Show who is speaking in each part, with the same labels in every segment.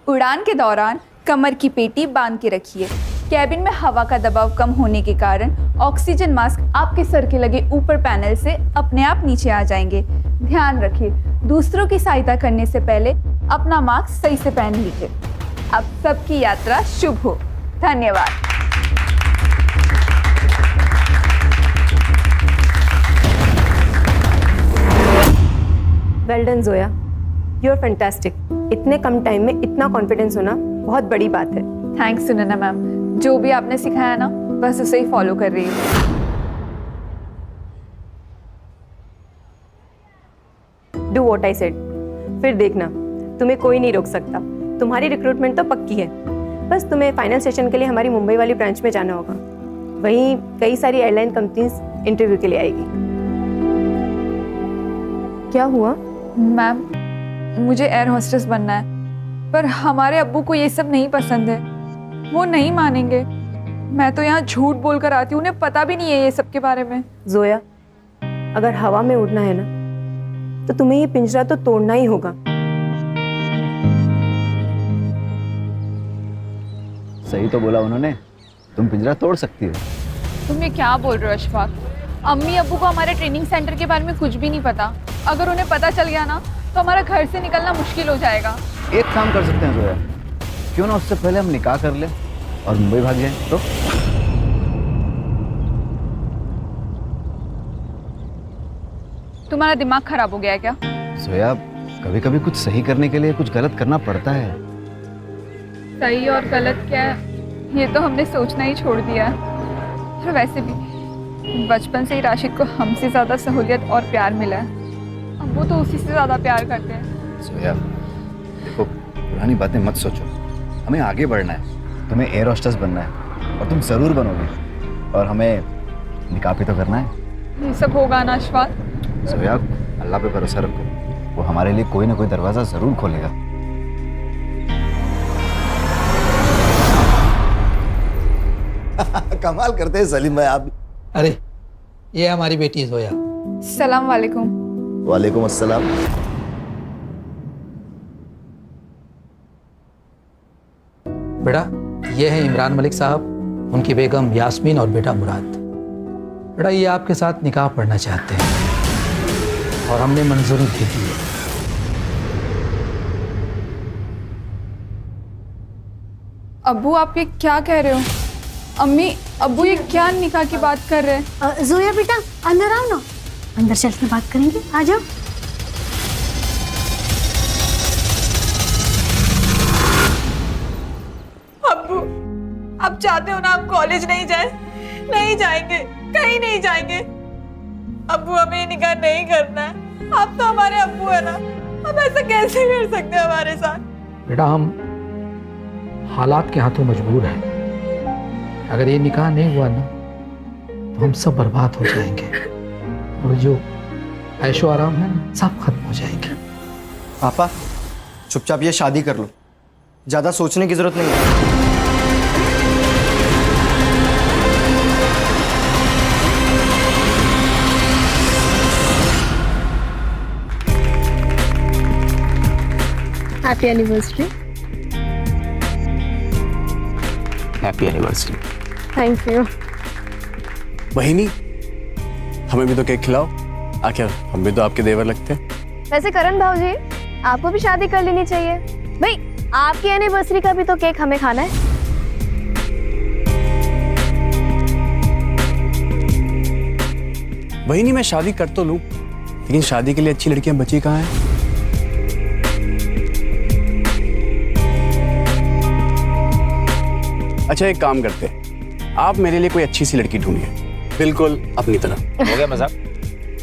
Speaker 1: उड़ान के दौरान कमर की पेटी बांध के रखिए। कैबिन में हवा का दबाव कम होने के कारण ऑक्सीजन मास्क आपके सर के लगे ऊपर पैनल से अपने आप नीचे आ जाएंगे। ध्यान रखिए, दूसरों की सहायता करने से पहले अपना मास्क सही से पहन लीजिए। अब सबकी यात्रा शुभ हो। धन्यवाद।
Speaker 2: Well done Zoya, you are fantastic. इतने कम टाइम में इतना कॉन्फिडेंस होना बहुत बड़ी बात है।
Speaker 1: थैंक्स सुनैना मैम, जो भी आपने सिखाया ना बस उसे ही फॉलो कर रही हूँ।
Speaker 2: Do what I said. फिर देखना, तुम्हें कोई नहीं रोक सकता। तुम्हारी रिक्रूटमेंट तो पक्की है, बस तुम्हें फाइनल सेशन के लिए हमारी मुंबई वाली ब्रांच में जाना होगा। वहीं कई सारी एयरलाइन कंपनीज इंटरव्यू के लिए आएगी। क्या हुआ?
Speaker 1: मैम, मुझे एयर होस्टेस बनना है, पर हमारे अब्बू को ये सब नहीं पसंद है। वो नहीं मानेंगे। मैं तो यहाँ झूठ बोल कर आती हूँ, उन्हें पता भी नहीं है ये सब के बारे में।
Speaker 2: जोया, अगर हवा में उड़ना है ना, तो तुम्हें ये पिंजरा तो तोड़ना ही होगा।
Speaker 3: सही तो बोला उन्होंने, तुम पिंजरा तोड़ सकती हो।
Speaker 1: तुम ये क्या बोल रहे हो अशफाक? अम्मी अब्बू को हमारे ट्रेनिंग सेंटर के बारे में कुछ भी नहीं पता। अगर उन्हें पता चल गया ना तो हमारा घर से निकलना मुश्किल हो जाएगा।
Speaker 3: एक काम कर सकते हैं जोया, क्यों ना उससे पहले हम निकाह कर लें और मुंबई भाग जाएं? तो
Speaker 1: तुम्हारा दिमाग खराब हो गया है क्या?
Speaker 3: जोया, कभी कभी कुछ सही करने के लिए कुछ गलत करना पड़ता है।
Speaker 1: सही और गलत क्या है ये तो हमने सोचना ही छोड़ दिया है। और वैसे भी बचपन से ही राशिद को हमसे ज़्यादा सहूलियत और प्यार मिला है। अब वो तो उसी से ज़्यादा प्यार करते हैं।
Speaker 3: जोया देखो, पुरानी बातें मत सोचो, हमें आगे बढ़ना है। तुम्हें एयर होस्टेस बनना है और तुम ज़रूर बनोगे, और हमें निकाह भी तो करना है।
Speaker 1: ये सब होगा ना अशफाक?
Speaker 3: जोया, अल्लाह पे भरोसा रखो, वो हमारे लिए कोई ना कोई दरवाज़ा ज़रूर खोलेगा।
Speaker 4: कमाल करते हैं सलीम भाई आप।
Speaker 5: अरे ये हमारी बेटी है जोया।
Speaker 1: सलाम वालेकुम।
Speaker 4: वालेकुम अस्सलाम।
Speaker 5: बेटा, ये है इमरान मलिक साहब, उनकी बेगम यास्मीन और बेटा मुराद। बेटा, ये आपके साथ निकाह पढ़ना चाहते हैं और हमने मंजूरी दे दी है।
Speaker 1: अब्बू, आप ये क्या कह रहे हो? अम्मी अब्बू ये क्या निकाह की बात कर रहे हैं?
Speaker 6: जोया बेटा, अंदर आओ ना, अंदर चल के बात करेंगे। आ जाओ।
Speaker 1: अब्बू, आप चाहते हो ना हम कॉलेज नहीं जाए? नहीं जाएंगे, कहीं नहीं जाएंगे। अब्बू, हमें ये निकाह नहीं करना है। आप तो हमारे अब्बू है ना, हम ऐसा कैसे कर सकते हैं हमारे साथ?
Speaker 5: बेटा, हम हालात के हाथों मजबूर हैं। अगर ये निकाह नहीं हुआ ना तो हम सब बर्बाद हो जाएंगे, और जो ऐशो आराम है ना सब खत्म हो जाएंगे।
Speaker 7: पापा, चुपचाप ये शादी कर लो, ज्यादा सोचने की जरूरत नहीं है।
Speaker 6: Happy anniversary.
Speaker 8: Happy anniversary.
Speaker 6: Thank you.
Speaker 8: बहिनी, हमें भी तो केक खिलाओ। आखिर हम भी तो आपके देवर लगते हैं।
Speaker 6: वैसे करण भाऊजी, आपको भी शादी कर लेनी चाहिए भाई। आपकी एनिवर्सरी का भी तो केक हमें खाना है।
Speaker 8: बहिनी, मैं शादी कर तो लूं, लेकिन शादी के लिए अच्छी लड़कियां बची कहाँ हैं? अच्छा, एक काम करते हैं, आप मेरे लिए कोई अच्छी सी लड़की ढूंढिए, बिल्कुल अपनी तरह।
Speaker 9: हो गया मजाक?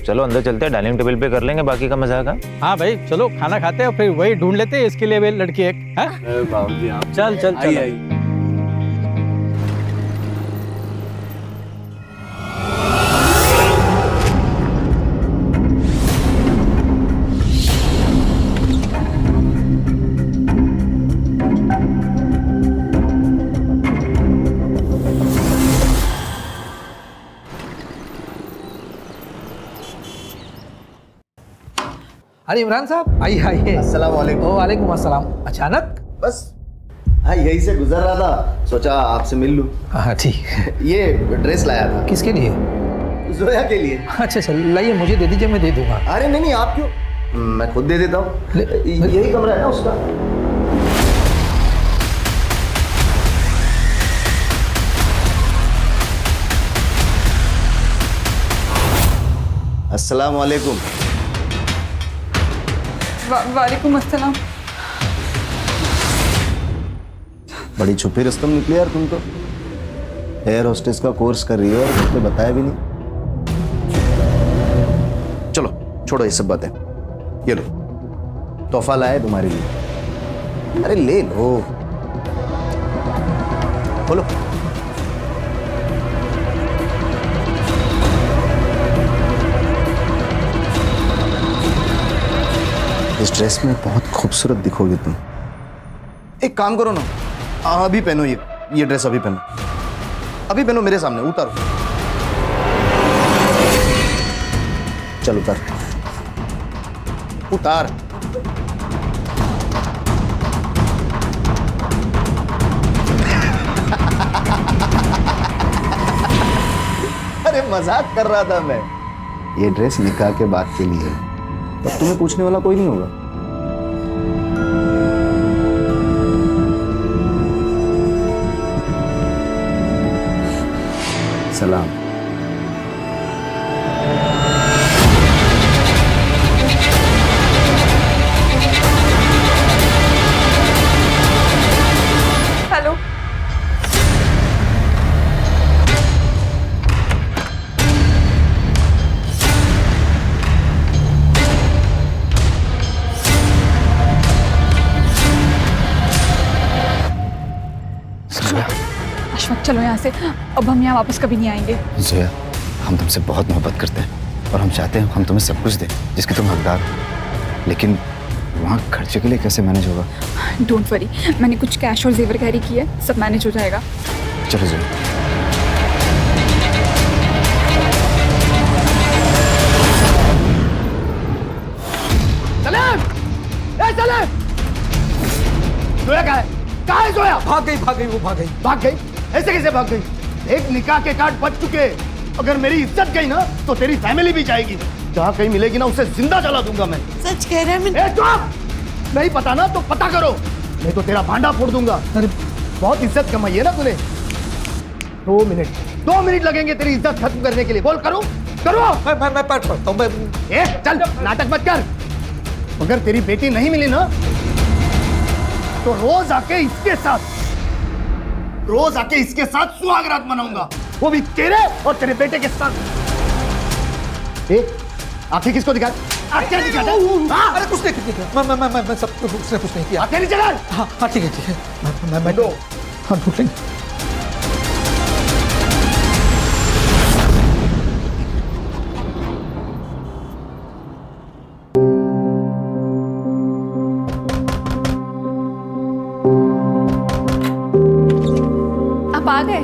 Speaker 9: चलो अंदर चलते हैं, डाइनिंग टेबल पे कर लेंगे बाकी का मजाक।
Speaker 10: हाँ भाई, चलो खाना खाते हैं और फिर वही ढूंढ लेते हैं इसके लिए भी लड़की एक। हाँ?
Speaker 8: बाबूजी, आप
Speaker 10: चल चल चल।
Speaker 8: आइए।
Speaker 5: अरे इमरान साहब, आइए आइए।
Speaker 7: अस्सलाम वालेकुम।
Speaker 5: वालेकुम अस्सलाम। अचानक?
Speaker 7: बस
Speaker 4: हाँ यही से गुजर रहा था, सोचा आपसे मिल लूं।
Speaker 5: हाँ ठीक।
Speaker 4: ये ड्रेस लाया था
Speaker 5: किसके लिए?
Speaker 4: जोया के लिए।
Speaker 5: अच्छा अच्छा, लाइए मुझे दे दीजिए, मैं दे दूंगा।
Speaker 4: अरे नहीं नहीं, आप क्यों, मैं खुद दे देता हूँ। यही कमरा है ना उसका। अस्सलाम वालेकुम।
Speaker 1: वालेकुम अस्सलाम।
Speaker 4: बड़ी छुपी रस्तम निकली यार तुम तो। एयर होस्टेस का कोर्स कर रही हो और मुझे बताया भी नहीं। चलो छोड़ो ये सब बातें, ये लो तोहफा लाया तुम्हारे लिए। अरे ले लो, बोलो। इस ड्रेस में बहुत खूबसूरत दिखोगी तुम। एक काम करो ना, अभी पहनो ये ड्रेस, अभी पहनो, अभी पहनो मेरे सामने, उतारो। चल उतार, उतार। अरे मजाक कर रहा था मैं। ये ड्रेस निकाह के बाद के लिए है, तब तुम्हें पूछने वाला कोई नहीं होगा। सलाम।
Speaker 1: हेलो। अशफाक चलो यहाँ से, अब हम यहाँ वापस कभी नहीं आएंगे।
Speaker 3: जोया, हम तुमसे बहुत मोहब्बत करते हैं और हम चाहते हैं हम तुम्हें सब कुछ दें जिसके तुम हकदार हो, लेकिन वहाँ खर्चे के लिए कैसे मैनेज होगा?
Speaker 1: डोंट वरी, मैंने कुछ कैश और जेवर कैरी किया है, सब मैनेज हो जाएगा।
Speaker 3: चलो जोया।
Speaker 10: जोया कहाँ है जोया? भाग गई वो भाग गई। भाग गई? ऐसे कैसे भाग गई? एक निकाह के कार्ड बच चुके, अगर मेरी इज्जत गई ना तो तेरी फैमिली भी जाएगी। जहाँ कहीं मिलेगी ना उसे जिंदा जला दूंगा मैं।
Speaker 11: सच कह रहे हैं?
Speaker 10: चुप! नहीं पता ना तो पता करो, नहीं तो तेरा भांडा फोड़ दूंगा। अरे बहुत इज्जत कमाई है ना तूने। 2 मिनट लगेंगे तेरी इज्जत खत्म करने के लिए। बोल करो मैं पढ़ता हूँ। चल नाटक मत कर। अगर तेरी बेटी नहीं मिली ना तो रोज आके इसके साथ सुहागरात मनाऊंगा, वो भी तेरे और तेरे बेटे के साथ। आंखें किसको दिखा? आंखें दिखा। अरे कुछ नहीं, मैं सब कुछ नहीं किया। आंखें नीचे कर। हाँ ठीक है मैं ढूंढ लेंगे।
Speaker 1: आप आ गए?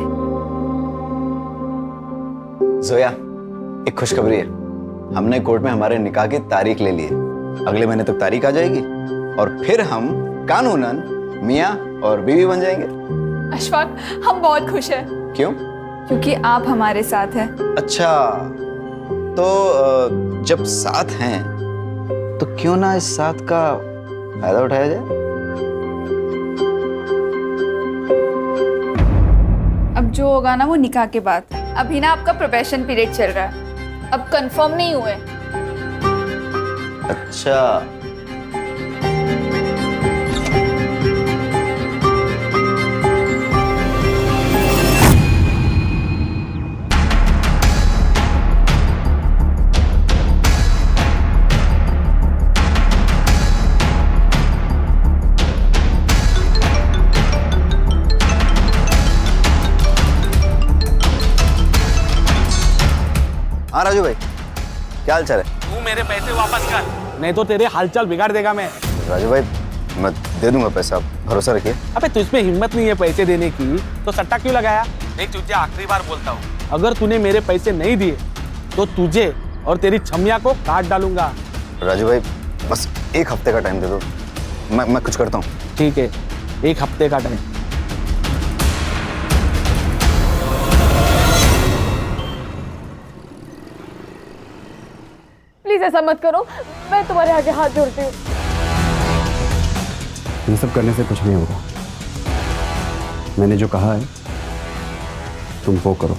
Speaker 3: जोया, एक खुशखबरी है, हमने कोर्ट में हमारे निकाह की तारीख ले ली है। अगले महीने तक तारीख आ जाएगी और फिर हम कानूनन मियाँ और बीवी बन जाएंगे।
Speaker 1: अशफाक, हम बहुत खुश हैं।
Speaker 3: क्यों?
Speaker 1: क्योंकि आप हमारे साथ हैं।
Speaker 3: अच्छा, तो जब साथ हैं तो क्यों ना इस साथ का फायदा उठाया जाए?
Speaker 1: अब जो होगा ना वो निकाह के बाद। अभी ना आपका प्रोबेशन पीरियड चल रहा है, अब कंफर्म नहीं हुए।
Speaker 3: अच्छा, हाँ राजू भाई, क्या हाल चाल है?
Speaker 8: तू मेरे पैसे वापस कर, नहीं तो तेरे हालचाल बिगाड़ देगा मैं।
Speaker 3: राजू भाई, मैं दे दूंगा पैसा, आप भरोसा रखिए।
Speaker 8: अबे तुझमें हिम्मत नहीं है पैसे देने की तो सट्टा क्यों लगाया? देख तुझे आखिरी बार बोलता हूँ, अगर तूने मेरे पैसे नहीं दिए तो तुझे और तेरी छमिया को काट डालूंगा।
Speaker 3: राजू भाई, बस 1 हफ्ते का टाइम दे दो, मैं कुछ करता हूँ।
Speaker 8: ठीक है, 1 हफ्ते का टाइम।
Speaker 6: ऐसा मत करो, मैं तुम्हारे आगे हाथ जोड़ती हूँ।
Speaker 11: ये सब करने से कुछ नहीं होगा। मैंने जो कहा है तुम वो करो,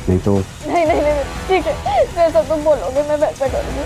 Speaker 11: नहीं तो
Speaker 6: नहीं नहीं नहीं, ठीक है, जैसा तुम बोलोगे मैं वैसा करूँगी।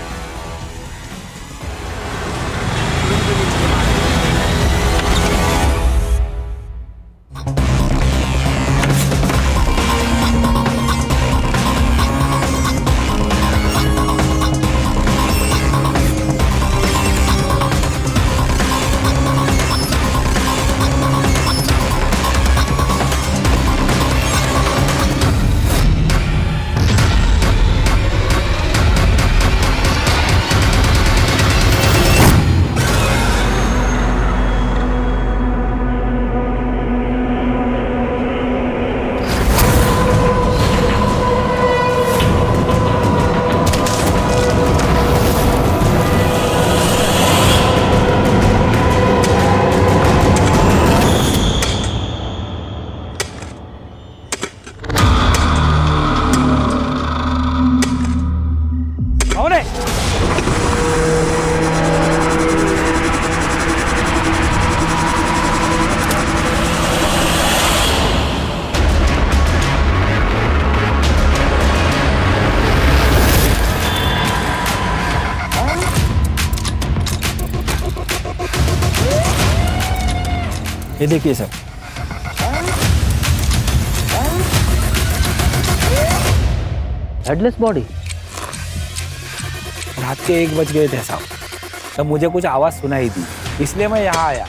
Speaker 8: ये देखिए सर,
Speaker 5: हेडलेस बॉडी।
Speaker 8: रात के 1 बज गए थे साहब, तब मुझे कुछ आवाज़ सुनाई दी, इसलिए मैं यहाँ आया।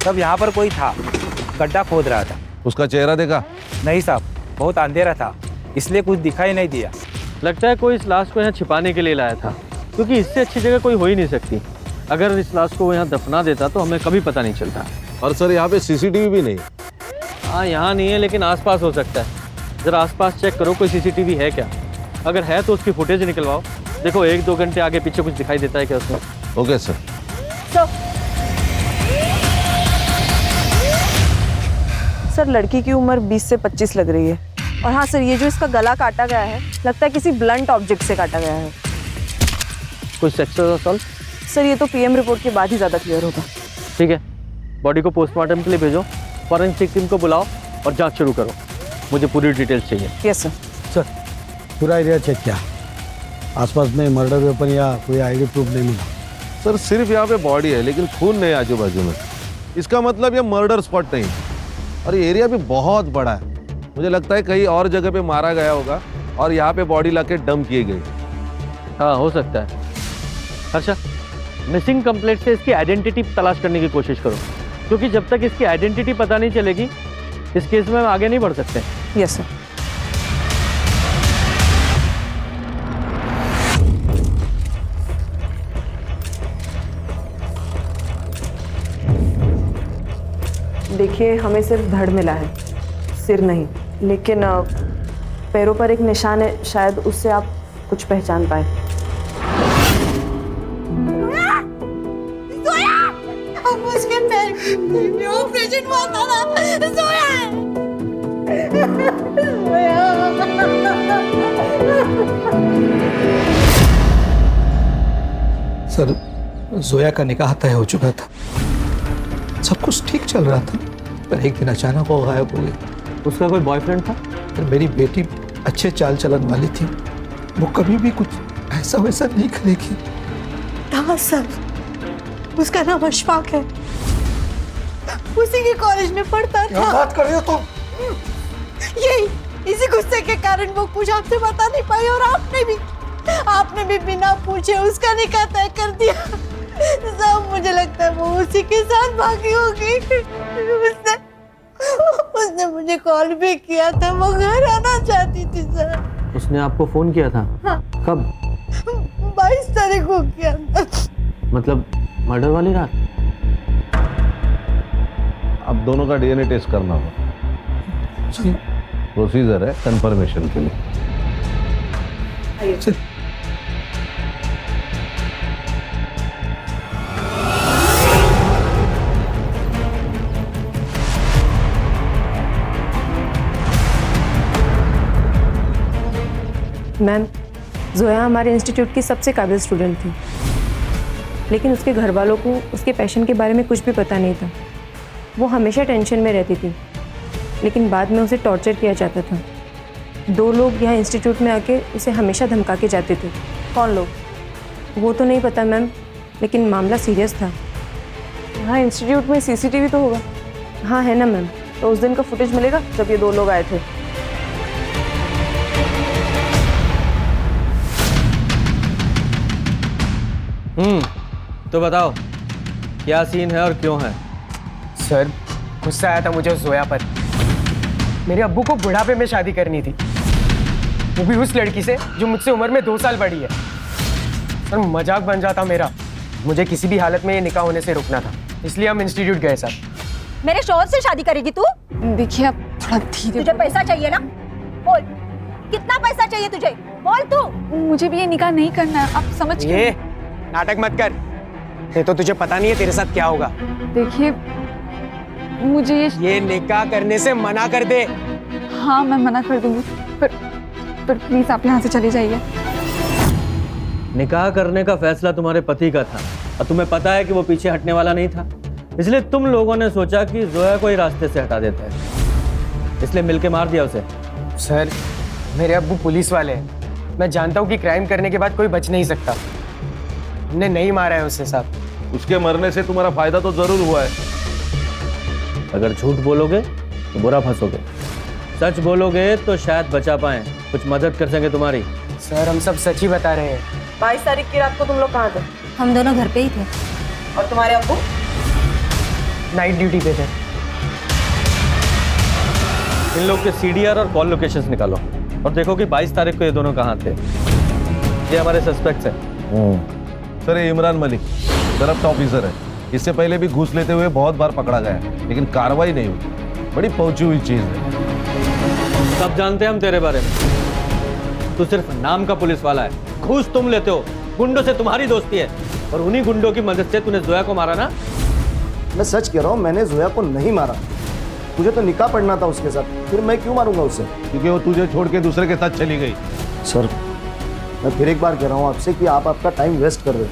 Speaker 8: तब यहाँ पर कोई था, गड्ढा खोद रहा था।
Speaker 12: उसका चेहरा देखा?
Speaker 8: नहीं साहब, बहुत अंधेरा था, इसलिए कुछ दिखाई नहीं दिया।
Speaker 13: लगता है कोई इस लाश को यहाँ छिपाने के लिए लाया था, क्योंकि इससे अच्छी जगह कोई हो ही नहीं सकती। अगर इस लाश को वो यहाँ दफना देता तो हमें कभी पता नहीं चलता।
Speaker 12: और सर यहाँ पे सीसीटीवी भी नहीं।
Speaker 13: हाँ, यहाँ नहीं है, लेकिन आसपास हो सकता है। ज़रा आसपास चेक करो, कोई सीसीटीवी है क्या? अगर है तो उसकी फुटेज निकलवाओ। देखो 1-2 घंटे आगे पीछे कुछ दिखाई देता है क्या उसमें?
Speaker 12: Okay sir.
Speaker 2: सर, लड़की की उम्र 20 से 25 लग रही है। और हाँ सर, ये जो इसका गला काटा गया है, लगता है किसी ब्लंट ऑब्जेक्ट से काटा गया है।
Speaker 13: कोई सेक्सुअल असॉल्ट?
Speaker 2: सर, ये तो पीएम रिपोर्ट के बाद ही ज़्यादा क्लियर होगा।
Speaker 13: ठीक है, बॉडी को पोस्टमार्टम के लिए भेजो, फॉरेंसिक टीम को बुलाओ और जांच शुरू करो। मुझे पूरी डिटेल्स चाहिए।
Speaker 2: Yes sir.
Speaker 11: सर पूरा एरिया चेक किया, आसपास में मर्डर वेपन या कोई आईडी प्रूफ नहीं मिला।
Speaker 12: सर सिर्फ यहाँ पे बॉडी है, लेकिन खून नहीं आजू बाजू में। इसका मतलब ये मर्डर स्पॉट नहीं, और ये एरिया भी बहुत बड़ा है। मुझे लगता है कहीं और जगह पे मारा गया होगा और यहाँ पे बॉडी लाके डंप किए गई।
Speaker 13: हाँ, हो सकता है। अच्छा, मिसिंग कंप्लेंट से इसकी आइडेंटिटी तलाश करने की कोशिश करो, क्योंकि जब तक इसकी आइडेंटिटी पता नहीं चलेगी इस केस में हम आगे नहीं बढ़ सकते।
Speaker 2: Yes sir. देखिए, हमें सिर्फ धड़ मिला है, सिर नहीं। लेकिन पैरों पर एक निशान है, शायद उससे आप कुछ पहचान पाए।
Speaker 6: उसके पैर में ऑपरेशन हुआ था ना, सोया है।
Speaker 5: सर, जोया का निकाह तय हो चुका था, सब कुछ ठीक चल रहा था, पर एक दिन अचानक वो गायब हो गई।
Speaker 13: उसका कोई बॉयफ्रेंड था?
Speaker 5: पर मेरी बेटी अच्छे चाल चलन वाली थी, वो कभी भी कुछ ऐसा वैसा नहीं करेगी।
Speaker 6: हाँ सर, उसका नाम अशफाक है, उसी के कॉलेज में पढ़ता था।
Speaker 5: बात कर रहे हो तो?
Speaker 6: यही, इसी गुस्से के कारण वो कुछ आपसे बता नहीं पाई, और आपने भी बिना पूछे उसका निकाह तय कर दिया। सब मुझे लगता है वो उसी के साथ भागी होगी। उसने मुझे कॉल भी किया था, वो घर आना चाहती थी सर।
Speaker 13: उसने आपको फोन किया था?
Speaker 6: हाँ।
Speaker 13: कब?
Speaker 6: 22 तारीख को किया था।
Speaker 13: मतलब मर्डर वाली रात?
Speaker 12: अब दोनों का डीएनए टेस्ट करना होगा, प्रोसीजर है कंफर्मेशन के लिए।
Speaker 2: मैम, जोया हमारे इंस्टीट्यूट की सबसे काबिल स्टूडेंट थी, लेकिन उसके घर वालों को उसके पैशन के बारे में कुछ भी पता नहीं था। वो हमेशा टेंशन में रहती थी, लेकिन बाद में उसे टॉर्चर किया जाता था। 2 लोग यहाँ इंस्टीट्यूट में आके उसे हमेशा धमका के जाते थे।
Speaker 1: कौन लोग?
Speaker 2: वो तो नहीं पता मैम, लेकिन मामला सीरियस था।
Speaker 1: यहाँ इंस्टीट्यूट में सीसीटीवी तो होगा।
Speaker 2: हाँ है ना मैम।
Speaker 1: तो उस दिन का फुटेज मिलेगा जब ये 2 लोग आए थे?
Speaker 13: तो बताओ क्या सीन है और क्यों है?
Speaker 7: सर, गुस्सा आया था मुझे जोया पर। मेरे अब्बू को बुढ़ापे में शादी करनी थी, वो भी उस लड़की से जो मुझसे उम्र में 2 साल बड़ी है। सर, मजाक बन जाता मेरा। मुझे किसी भी हालत में ये निकाह होने से रुकना था, इसलिए हम इंस्टीट्यूट गए सर।
Speaker 6: मेरे शौहर से शादी करेगी तू?
Speaker 1: देखिए आप थोड़ा धीरे।
Speaker 6: तुझे पैसा चाहिए ना? बोल, कितना पैसा चाहिए तुझे? बोल तू।
Speaker 1: मुझे भी ये निकाह नहीं करना है, आप समझ
Speaker 7: ये नाटक मत कर, ये तो तुझे पता नहीं है तेरे साथ क्या होगा।
Speaker 1: देखिए मुझे
Speaker 7: ये निकाह करने से मना कर दे।
Speaker 1: हाँ मैं मना कर दूंगी, पर प्लीज आप यहाँ से चले जाइए।
Speaker 13: निकाह करने का फैसला तुम्हारे पति का था और तुम्हें पता है कि वो पीछे हटने वाला नहीं था, इसलिए तुम लोगों ने सोचा कि जोया को ही रास्ते से हटा देता है, इसलिए मिलके मार दिया उसे।
Speaker 7: सर, मेरे अब्बू पुलिस वाले हैं, मैं जानता हूँ कि क्राइम करने के बाद कोई बच नहीं सकता। हमने नहीं मारा है उसे साहब।
Speaker 12: उसके मरने से तुम्हारा फायदा तो जरूर हुआ है।
Speaker 13: अगर झूठ बोलोगे तो बुरा फंसोगे, सच बोलोगे तो शायद बचा पाए, कुछ मदद कर सके तुम्हारी।
Speaker 7: सर, हम सब सच ही बता रहे हैं।
Speaker 2: 22 तारीख की रात को तुम लोग कहाँ थे?
Speaker 6: हम दोनों घर पे ही थे।
Speaker 2: और तुम्हारे अब्बू?
Speaker 7: नाइट ड्यूटी पे थे।
Speaker 13: इन लोग के सीडीआर और कॉल लोकेशंस निकालो और देखो कि 22 तारीख को ये दोनों कहाँ थे। ये हमारे सस्पेक्ट्स हैं।
Speaker 12: सर, ये इमरान मलिक करप्ट ऑफिसर है। इससे पहले भी घूस लेते हुए बहुत बार पकड़ा गया है, लेकिन कार्रवाई नहीं हुई। बड़ी पहुंची हुई चीज है।
Speaker 13: सब जानते हैं हम तेरे बारे में, तू सिर्फ नाम का पुलिस वाला है। घूस तुम लेते हो, गुंडों से तुम्हारी दोस्ती है और उन्हीं गुंडों की मदद से तूने जोया को मारा ना।
Speaker 4: मैं सच कह रहा हूँ, मैंने जोया को नहीं मारा। मुझे तो निकाह पढ़ना था उसके साथ, फिर मैं क्यों मारूंगा उसे?
Speaker 12: क्योंकि वो तुझे छोड़ के दूसरे के साथ चली गई।
Speaker 4: सर, मैं फिर एक बार कह रहा हूँ आपसे कि आप आपका टाइम वेस्ट कर रहे हो।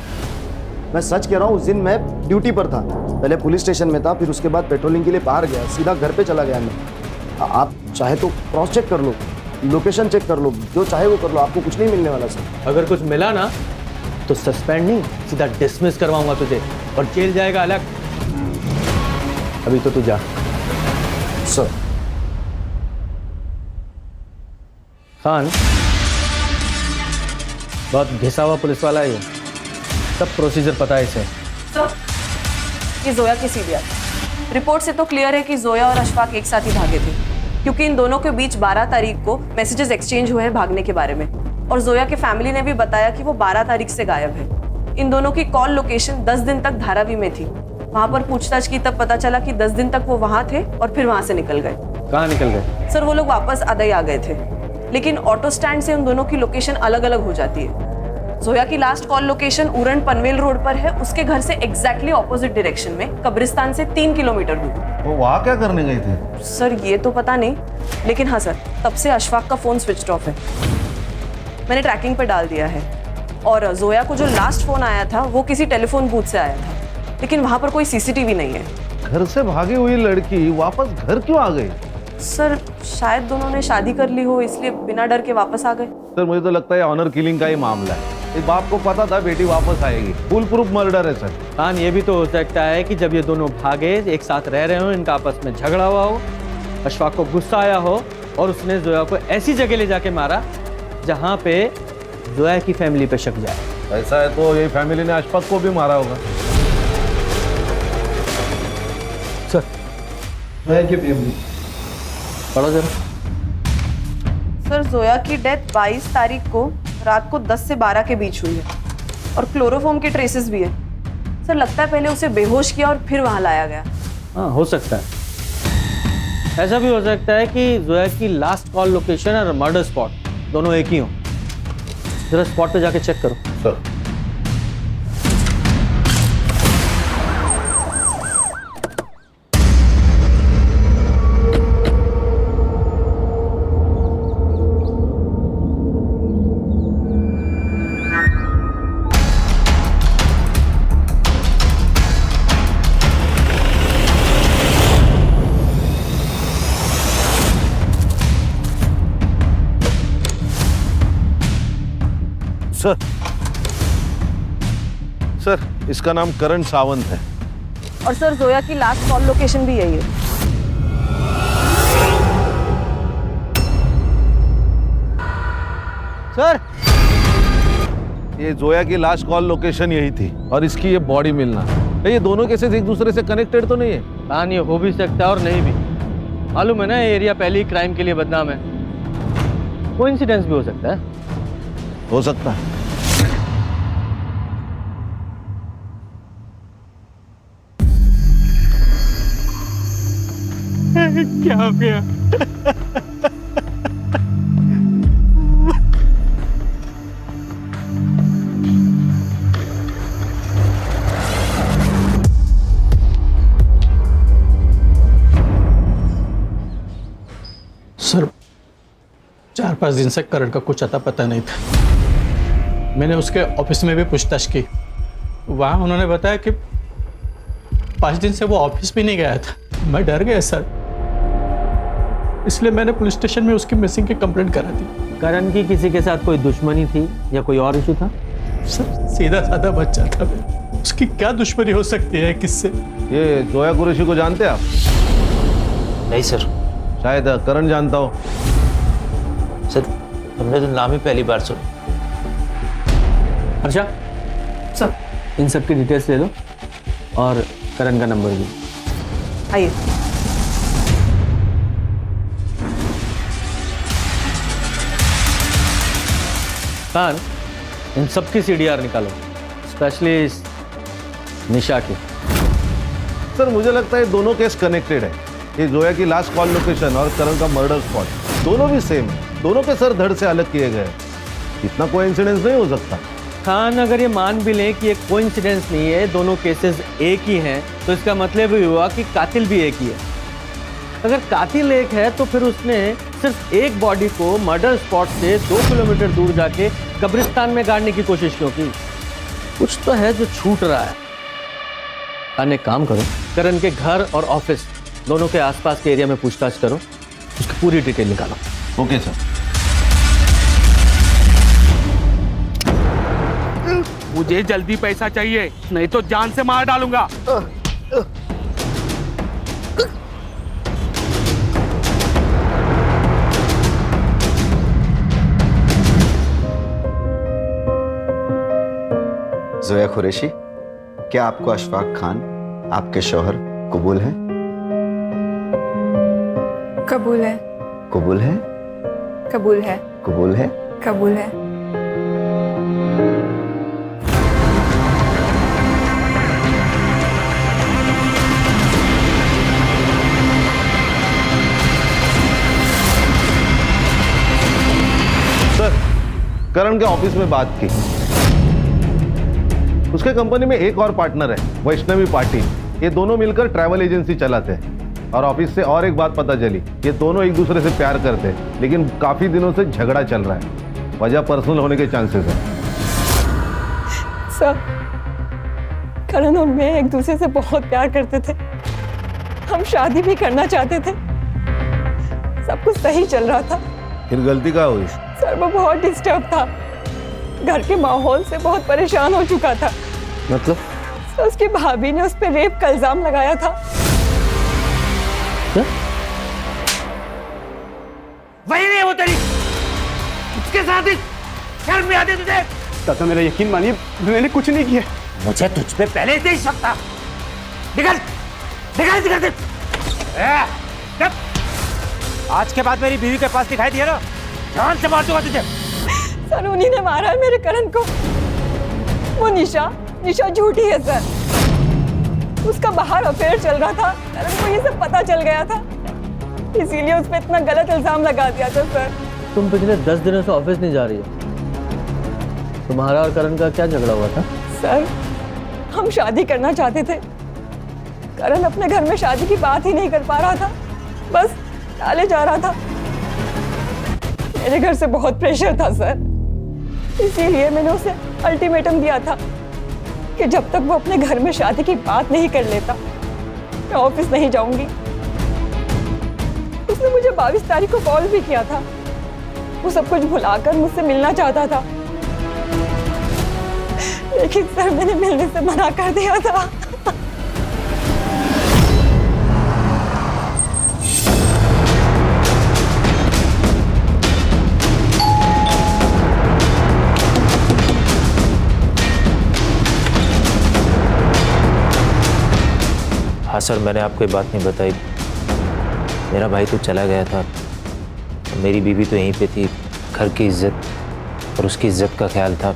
Speaker 4: मैं सच कह रहा हूँ, उस दिन मैं ड्यूटी पर था। पहले पुलिस स्टेशन में था, फिर उसके बाद पेट्रोलिंग के लिए बाहर गया, सीधा घर पे चला गया मैं। आप चाहे तो क्रॉस चेक कर लो, लोकेशन चेक कर लो, जो चाहे वो कर लो, आपको कुछ नहीं मिलने वाला सर।
Speaker 13: अगर कुछ मिला ना तो सस्पेंड नहीं, सीधा डिसमिस करवाऊंगा तुझे और जेल जाएगा अलग। अभी तो तू जा।
Speaker 4: सर।
Speaker 13: खान बहुत घिसा हुआ पुलिस वाला है, ये सब प्रोसीजर पता है इसे।
Speaker 2: ये जोया की सीडीआर रिपोर्ट से तो क्लियर है कि जोया और अशफाक एक साथ ही भागे थे, क्योंकि इन दोनों के बीच 12 तारीख को मैसेजेस एक्सचेंज हुए हैं भागने के बारे में, और जोया के फैमिली ने भी बताया कि वो 12 तारीख से गायब है। इन दोनों की कॉल लोकेशन 10 दिन तक धारावी में थी। वहां पर पूछताछ की तब पता चला कि 10 दिन तक वो वहां थे और फिर वहां से निकल गए।
Speaker 13: कहाँ निकल गए?
Speaker 2: सर, वो लोग वापस अदई आ गए थे, लेकिन ऑटो स्टैंड से उन दोनों की लोकेशन अलग अलग हो जाती है। जोया की last call location Uran Panvel road पर है, उसके घर से एग्जैक्टली ऑपोजिट डायरेक्शन में, कब्रिस्तान से 3 किलोमीटर दूर।
Speaker 12: वो वहाँ क्या करने गई थी?
Speaker 2: सर, ये तो पता नहीं, लेकिन हाँ सर, तब से अशफाक का फोन स्विच ऑफ है। मैंने ट्रैकिंग पे डाल दिया है। और जोया को जो लास्ट फोन आया था वो किसी टेलीफोन बूथ से आया था, लेकिन वहां पर कोई सीसीटीवी नहीं है।
Speaker 12: घर से भागी हुई लड़की वापस घर क्यों आ गई?
Speaker 2: सर, शायद दोनों ने शादी कर ली हो, इसलिए बिना डर के वापस आ गए।
Speaker 12: सर, मुझे तो लगता है ऑनर किलिंग का ही मामला है। इस बाप को पता था बेटी वापस आएगी। फुल प्रूफ मर्डर है सर।
Speaker 13: खान, ये भी तो हो सकता है कि जब ये दोनों भागे, एक साथ रह रहे हो, इनका आपस में झगड़ा हुआ हो, अशफाक को गुस्सा आया हो और उसने जोया को ऐसी जगह ले जाके मारा जहाँ पे जोया की फैमिली पे शक जाए।
Speaker 12: ऐसा है तो ये फैमिली ने अशफाक को भी मारा होगा।
Speaker 13: सर, पढ़ो जरा।
Speaker 2: सर, जोया की डेथ 22 तारीख को रात को 10 से 12 के बीच हुई है और क्लोरोफॉर्म के ट्रेसेस भी है। सर, लगता है पहले उसे बेहोश किया और फिर वहां लाया गया।
Speaker 13: हाँ, हो सकता है। ऐसा भी हो सकता है कि जोया की लास्ट कॉल लोकेशन और मर्डर स्पॉट दोनों एक ही हो। जरा स्पॉट पे जाके चेक करो।
Speaker 12: सर, सर सर, इसका नाम करण सावंत है।
Speaker 2: और सर जोया की लास्ट कॉल लोकेशन भी यही है।
Speaker 12: सर, ये जोया की लास्ट कॉल लोकेशन यही थी और इसकी ये बॉडी मिलना, ये दोनों केसेस एक दूसरे से कनेक्टेड तो नहीं है?
Speaker 13: कान ये हो भी सकता है और नहीं भी। मालूम है ना, ये एरिया पहले ही क्राइम के लिए बदनाम है। कोइंसिडेंस भी हो सकता है।
Speaker 12: हो सकता है।
Speaker 13: क्या हो गया?
Speaker 5: सर 4-5 दिन से करण का कुछ अता पता नहीं था। मैंने उसके ऑफिस में भी पूछताछ की। वहाँ उन्होंने बताया कि 5 दिन से वो ऑफिस भी नहीं गया था। मैं डर गया सर, इसलिए मैंने पुलिस स्टेशन में उसकी मिसिंग की कंप्लेंट करा दी।
Speaker 13: करण की किसी के साथ कोई दुश्मनी थी या कोई और इशू था?
Speaker 5: सर सीधा साधा बच्चा था मैं, उसकी क्या दुश्मनी हो सकती है किससे?
Speaker 12: ये जोया कुरैशी को जानते हैं आप?
Speaker 9: नहीं सर।
Speaker 12: शायद करण जानता हो।
Speaker 9: सर हमने तो नाम ही पहली बार सुना।
Speaker 13: अच्छा सर, इन सब की डिटेल्स ले लो और करण का नंबर भी।
Speaker 2: आइए।
Speaker 13: कान, इन सब की सीडीआर निकालो, स्पेशली निशा की।
Speaker 12: सर मुझे लगता है दोनों केस कनेक्टेड है। ये जोया की लास्ट कॉल लोकेशन और करण का मर्डर स्पॉट दोनों भी सेम है। दोनों के सर धड़ से अलग किए गए। इतना कोइंसिडेंस नहीं हो सकता।
Speaker 13: खान, अगर ये मान भी लें कि ये कोइंसिडेंस नहीं है, दोनों केसेस एक ही हैं, तो इसका मतलब ये हुआ कि कातिल भी एक ही है। अगर कातिल एक है तो फिर उसने सिर्फ एक बॉडी को मर्डर स्पॉट से 2 किलोमीटर दूर जाके कब्रिस्तान में गाड़ने की कोशिश क्यों की? कुछ तो है जो छूट रहा है। अन्य काम करो, करण के घर और ऑफिस दोनों के आसपास के एरिया में पूछताछ करो, उसकी पूरी डिटेल निकालो।
Speaker 12: Okay sir.
Speaker 8: मुझे जल्दी पैसा चाहिए, नहीं तो जान से मार डालूंगा।
Speaker 3: जोया कुरैशी, क्या आपको अशफाक खान आपके शौहर कबूल है?
Speaker 1: कबूल है।
Speaker 3: कबूल है?
Speaker 1: कबूल है।
Speaker 3: कबूल है?
Speaker 1: कबूल है।
Speaker 12: सर, करण के ऑफिस में बात की। उसके कंपनी में एक और पार्टनर है, वैष्णवी पाटिल। ये दोनों मिलकर ट्रैवल एजेंसी चलाते हैं। और ऑफिस से और एक बात पता चली, ये दोनों एक दूसरे से प्यार करते हैं, लेकिन काफी दिनों से झगड़ा चल रहा है। वजह पर्सनल होने के चांसेस है।
Speaker 2: सर, करण और मैं एक दूसरे से बहुत प्यार करते थे। हम शादी भी करना चाहते थे। सब कुछ सही चल रहा था।
Speaker 12: फिर गलती क्या हुई?
Speaker 2: सर वो बहुत डिस्टर्ब था, घर के माहौल से बहुत परेशान हो चुका था।
Speaker 13: मतलब?
Speaker 2: सर उसकी भाभी ने उस पर रेप का इल्जाम लगाया था।
Speaker 8: वही नहीं वो तेरी, उसके साथ ही शर्म नहीं आती तुझे?
Speaker 11: काका मेरा यकीन मानिए, मैंने कुछ नहीं किया।
Speaker 8: मुझे तुझ पे पहले से ही शक था। निकल निकल निकल, निकल। आज के बाद मेरी बीवी के पास दिखाई दिया ना, जान से मार दूंगा तुझे।
Speaker 2: सर उन्हीं ने मारा है मेरे करण को। वो निशा झूठी है सर। उसका बाहर अफेयर चल रहा था, करण को ये सब पता चल गया था, इसीलिए उस पर इतना गलत इल्जाम लगा दिया था सर।
Speaker 13: तुम पिछले 10 दिनों से ऑफिस नहीं जा रही हो, तुम्हारा और करण का क्या झगड़ा हुआ था?
Speaker 2: सर हम शादी करना चाहते थे, करण अपने घर में शादी की बात ही नहीं कर पा रहा था, बस टाले जा रहा था। मेरे घर से बहुत प्रेशर था सर, इसीलिए मैंने उसे अल्टीमेटम दिया था कि जब तक वो अपने घर में शादी की बात नहीं कर लेता मैं ऑफिस नहीं जाऊंगी। उसने मुझे 22 तारीख को कॉल भी किया था। वो सब कुछ भुलाकर मुझसे मिलना चाहता था।
Speaker 6: लेकिन सर मैंने मिलने से मना कर दिया था।
Speaker 9: हाँ सर, मैंने आपको ये बात नहीं बताई। मेरा भाई तो चला गया था, मेरी बीवी तो यहीं पे थी। घर की इज्जत और उसकी इज्जत का ख्याल था,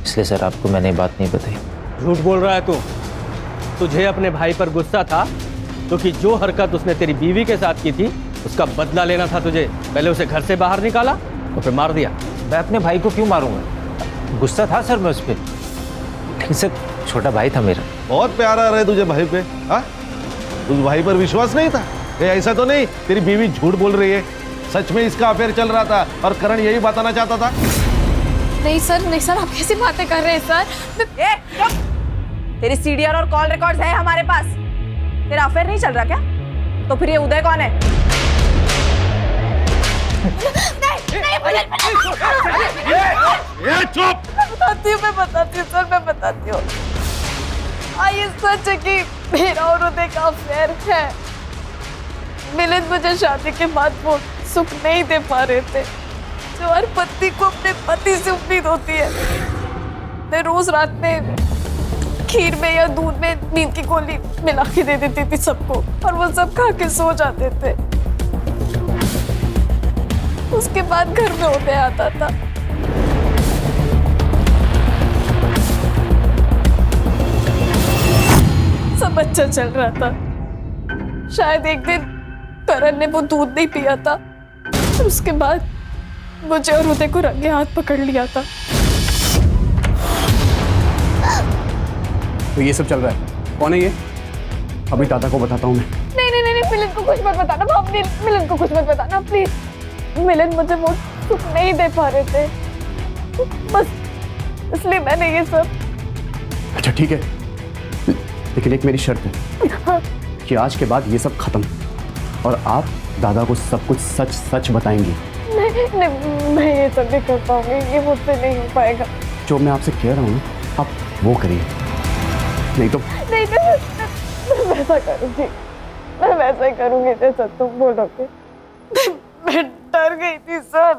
Speaker 9: इसलिए सर आपको मैंने ये बात नहीं बताई।
Speaker 13: झूठ बोल रहा है तू। तुझे अपने भाई पर गुस्सा था क्योंकि जो हरकत उसने तेरी बीवी के साथ की थी उसका बदला लेना था तुझे। पहले उसे घर से बाहर निकाला और फिर मार दिया।
Speaker 9: मैं अपने भाई को क्यों मारूंगा? गुस्सा था सर मैं उस पर, लेकिन सर छोटा भाई था मेरा।
Speaker 12: बहुत प्यारा रहे तुझे भाई पे। हाँ, उस भाई पर विश्वास नहीं था? ऐसा तो नहीं तेरी बीवी झूठ बोल रही है? सच में इसका अफेयर चल रहा था और करण यही बताना चाहता था?
Speaker 1: नहीं सर, आप कैसी बातें कर रहे हैं सर?
Speaker 2: तेरी सीडीआर और कॉल रिकॉर्ड्स है हमारे पास। तेरा अफेयर नहीं चल रहा क्या? तो फिर ये उदय कौन है?
Speaker 12: ये चुप!
Speaker 6: मैं बताती हूँ सर, मैं बताती हूँ। ये सच है कि मेरा और उदय का अफेयर है। मिलिंद मुझे शादी के बाद वो सुख नहीं दे पा रहे थे जो हर पत्नी को अपने पति से उम्मीद होती है। मैं रोज रात में खीर में या दूध में नींद की गोली मिला के दे देती थी सबको और वो सब खा के सो जाते थे। उसके बाद घर में उदय आता था। सब अच्छा चल रहा था। शायद एक दिन करण ने वो दूध नहीं पिया था और उसके बाद मुझे और उदय को रंगे हाथ पकड़ लिया था।
Speaker 11: तो ये सब चल रहा है, कौन है ये? अभी दादा को बताता हूँ मैं।
Speaker 6: नहीं, मिलिंद को कुछ मत बताना। भाभी, मिलिंद को कुछ मत बताना प्लीज। मिलिंद मुझे वो सुख नहीं दे पा रहे थे, बस इसलिए मैंने ये सब।
Speaker 11: अच्छा ठीक है, लेकिन एक मेरी शर्त है कि आज के बाद ये सब खत्म और आप दादा को सब कुछ सच सच बताएंगी।
Speaker 6: नहीं, मैं ये सब नहीं कर पाऊंगी, ये मुझसे नहीं हो पाएगा।
Speaker 11: जो मैं आपसे कह रहा हूँ आप वो करिए, नहीं तो
Speaker 6: नहीं, मैं वैसा करूंगी, मैं वैसा ही करूंगी जैसा तुम बोलोगे। मैं डर गई थी सर,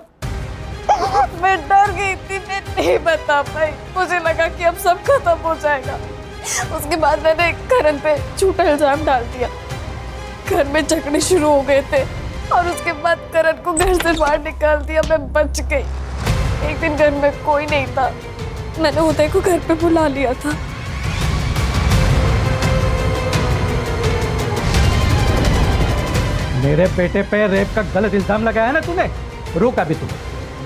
Speaker 6: मैं डर गई थी, मैं नहीं बता पाई। मुझे लगा कि अब सब खत्म हो जाएगा। उसके बाद मैंने करण पे झूठा इल्जाम डाल दिया। घर में झगड़े शुरू हो गए थे और उसके बाद करण को घर से बाहर निकाल दिया। मैं बच गई। एक दिन घर में कोई नहीं था, मैंने उदय को घर पे बुला लिया था।
Speaker 5: मेरे बेटे पे रेप का गलत इल्जाम लगाया ना तूने? रोक अभी तू।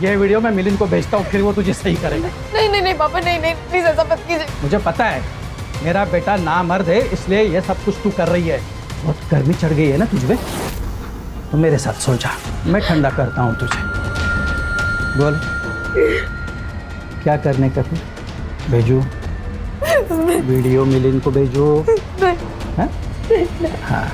Speaker 5: ये वीडियो मैं मिलिंद को भेजता हूँ, फिर वो तुझे सही करेगा।
Speaker 6: नहीं पापा, नहीं प्लीज ऐसा मत कीजिए।
Speaker 5: मुझे पता है मेरा बेटा नामर्द है, इसलिए ये सब कुछ तू कर रही है। बहुत गर्मी चढ़ गई है ना तुझ में, तो मेरे साथ सो जा, मैं ठंडा करता हूँ तुझे। बोल क्या करने का फिर? भेजो वीडियो मिलिंद को भेजो। हाँ? हाँ।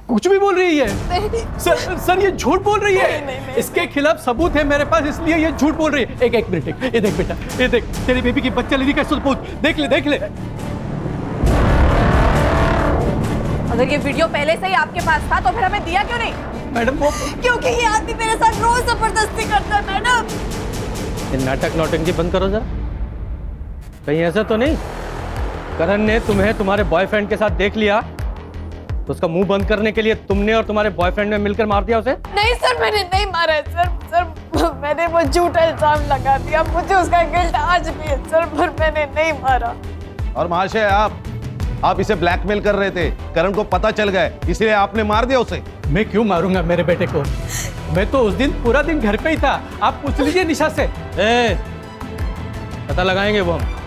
Speaker 5: कुछ भी बोल रही है। सर ये झूठ बोल रही है।
Speaker 6: नहीं।
Speaker 5: इसके खिलाफ सबूत है मेरे पास, इसलिए ये झूठ बोल रही है। एक मिनट, ये देख बेटा, ये देख तेरी बेबी की बच्चा लेने का सबूत। देख ले।
Speaker 2: अगर ये वीडियो पहले से ही आपके पास था तो फिर हमें दिया क्यों नहीं?
Speaker 5: मैडम वो
Speaker 6: क्योंकि ये आदमी मेरे साथ रोज जबरदस्ती करता है मैडम।
Speaker 13: ये नाटक नौटंकी बंद करो जरा। कहीं ऐसा तो नहीं करण ने तुम्हें तुम्हारे बॉयफ्रेंड के साथ देख लिया तो उसका मुंह बंद करने के लिए तुमने और तुम्हारे बॉयफ्रेंड ने मिलकर मार दिया उसे?
Speaker 6: नहीं सर, मैंने नहीं मारा है सर, मैंने वो झूठा इल्जाम लगा दिया। मुझे उसका गिल्ट आज भी है सर, पर मैंने नहीं मारा।
Speaker 12: और महाशय आप इसे ब्लैकमेल कर रहे थे, करण को पता चल गया, इसलिए आपने मार दिया उसे।
Speaker 5: मैं क्यों मारूंगा मेरे बेटे को? मैं तो उस दिन पूरा दिन घर पे ही था। आप पूछ लीजिए निशा से।
Speaker 13: पता लगाएंगे वो हम।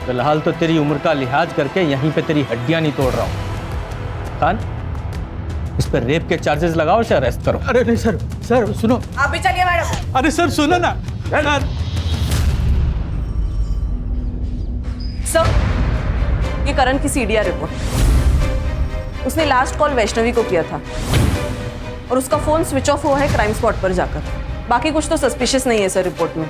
Speaker 13: फिलहाल तो तेरी उम्र का लिहाज करके यहीं पे तेरी हड्डियां नहीं तोड़ रहा हूं। खान, इस पर रेप के चार्जेस लगाओ, उसे अरेस्ट करो।
Speaker 5: अरे नहीं सर सुनो।
Speaker 2: आप भी चलिए मैडम।
Speaker 5: अरे सर सुनो ना।
Speaker 2: सर, ये करण की सीडीआर रिपोर्ट। उसने लास्ट कॉल वैष्णवी को किया था और उसका फोन स्विच ऑफ हुआ है क्राइम स्पॉट पर जाकर। बाकी कुछ तो सस्पिशियस नहीं है सर रिपोर्ट में।